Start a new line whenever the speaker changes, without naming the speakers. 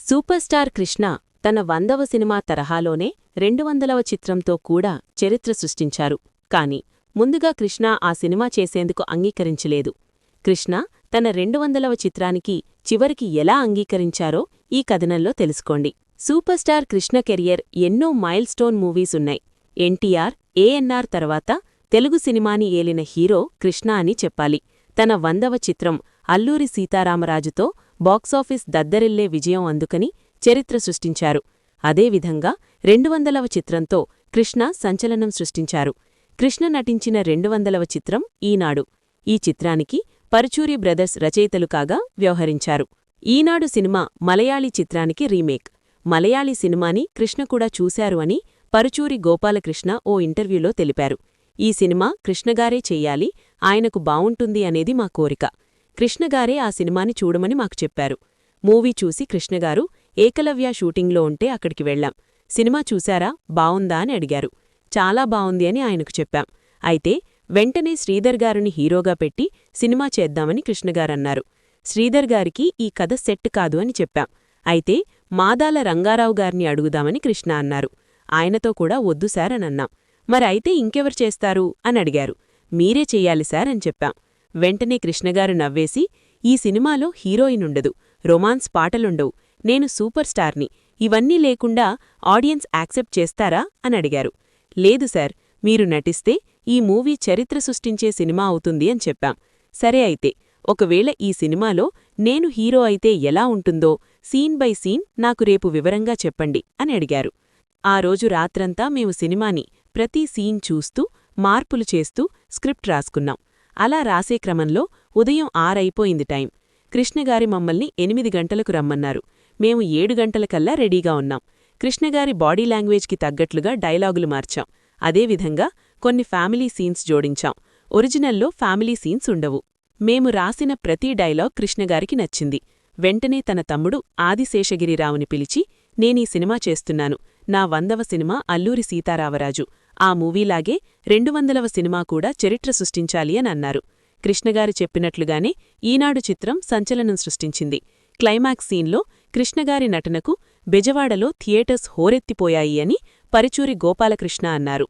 Super star Krishna తన 100వ cinema తరహాలోనే 200వ చిత్రంతో కూడా చరిత్ర సృష్టించారు. కాని ముందుగా కృష్ణ ఆ సినిమా చేసేందుకు అంగీకరించలేదు. కృష్ణ తన 200వ చిత్రానికి చివరికి ఎలా అంగీకరించారో ఈ కథనంలో తెలుసుకోండి. సూపర్ స్టార్ కృష్ణ కెరియర్ ఎన్నో మైల్ స్టోన్ మూవీస్ ఉన్నాయి. ఎన్టీఆర్, ఏఎన్ఆర్ తర్వాత తెలుగు సినిమాని ఏలిన హీరో కృష్ణ అని చెప్పాలి. తన 100వ చిత్రం అల్లూరి సీతారామరాజుతో బాక్సాఫీస్ దద్దరిల్లే విజయం అందుకని చరిత్ర సృష్టించారు. అదేవిధంగా 200వ చిత్రంతో కృష్ణ సంచలనం సృష్టించారు. కృష్ణ నటించిన 200వ చిత్రం ఈనాడు. ఈ చిత్రానికి పరుచూరి బ్రదర్స్ రచయితలు కాగా వ్యవహరించారు. ఈనాడు సినిమా మలయాళీ చిత్రానికి రీమేక్. మలయాళీ సినిమాని కృష్ణ కూడా చూశారు అని పరుచూరి గోపాలకృష్ణ ఓ ఇంటర్వ్యూలో తెలిపారు. ఈ సినిమా కృష్ణగారే చెయ్యాలి, ఆయనకు బావుంటుంది అనేది మా కోరిక. కృష్ణగారే ఆ సినిమాని చూడమని మాకు చెప్పారు. మూవీ చూసి కృష్ణగారు ఏకలవ్య షూటింగ్లో ఉంటే అక్కడికి వెళ్లాం. సినిమా చూశారా, బావుందా అని అడిగారు. చాలా బావుంది అని ఆయనకు చెప్పాం. అయితే వెంటనే శ్రీధర్ గారిని హీరోగా పెట్టి సినిమా చేద్దామని కృష్ణగారన్నారు. శ్రీధర్ గారికి ఈ కథ సెట్ కాదు అని చెప్పాం. అయితే మాదాల రంగారావు గారిని అడుగుదామని కృష్ణ అన్నారు. ఆయనతో కూడా వద్దు సార్ అనన్నాం. మరి అయితే ఇంకెవరు చేస్తారు అని అడిగారు. మీరే చెయ్యాలి సార్ అని చెప్పాం. వెంటనే కృష్ణగారు నవ్వేసి, ఈ సినిమాలో హీరోయిన్ ఉండదు, రొమాన్స్ పాటలుండవు, నేను సూపర్ స్టార్ని, ఇవన్నీ లేకుండా ఆడియన్స్ యాక్సెప్ట్ చేస్తారా అని అడిగారు. లేదు సార్, మీరు నటిస్తే ఈ మూవీ చరిత్ర సృష్టించే సినిమా అవుతుంది అని చెప్పాం. సరే అయితే ఒకవేళ ఈ సినిమాలో నేను హీరో అయితే ఎలా ఉంటుందో సీన్ బై సీన్ నాకు రేపు వివరంగా చెప్పండి అని అడిగారు. ఆ రోజు రాత్రంతా మేము సినిమాని ప్రతి సీన్ చూస్తూ మార్పులు చేస్తూ స్క్రిప్ట్ రాసుకున్నాం. అలా రాసే క్రమంలో ఉదయం 6 అయిపోయింది టైం. కృష్ణగారి మమ్మల్ని 8 గంటలకు రమ్మన్నారు. మేము 7 గంటలకల్లా రెడీగా ఉన్నాం. కృష్ణగారి బాడీ లాంగ్వేజ్కి తగ్గట్లుగా డైలాగులు మార్చాం. అదేవిధంగా కొన్ని ఫ్యామిలీ సీన్స్ జోడించాం. ఒరిజినల్లో ఫ్యామిలీ సీన్స్ ఉండవు. మేము రాసిన ప్రతి డైలాగ్ కృష్ణగారికి నచ్చింది. వెంటనే తన తమ్ముడు ఆదిశేషగిరిరావుని పిలిచి, నేనీ సినిమా చేస్తున్నాను, నా 100వ సినిమా అల్లూరి సీతారామరాజు, ఆ మూవీలాగే 200వ సినిమా కూడా చరిత్ర సృష్టించాలి అని అన్నారు. కృష్ణగారు చెప్పినట్లుగానే ఈనాడు చిత్రం సంచలనం సృష్టించింది. క్లైమాక్స్ సీన్లో కృష్ణగారి నటనకు బెజవాడలో థియేటర్స్ హోరెత్తిపోయాయి అని పరుచూరి గోపాలకృష్ణ అన్నారు.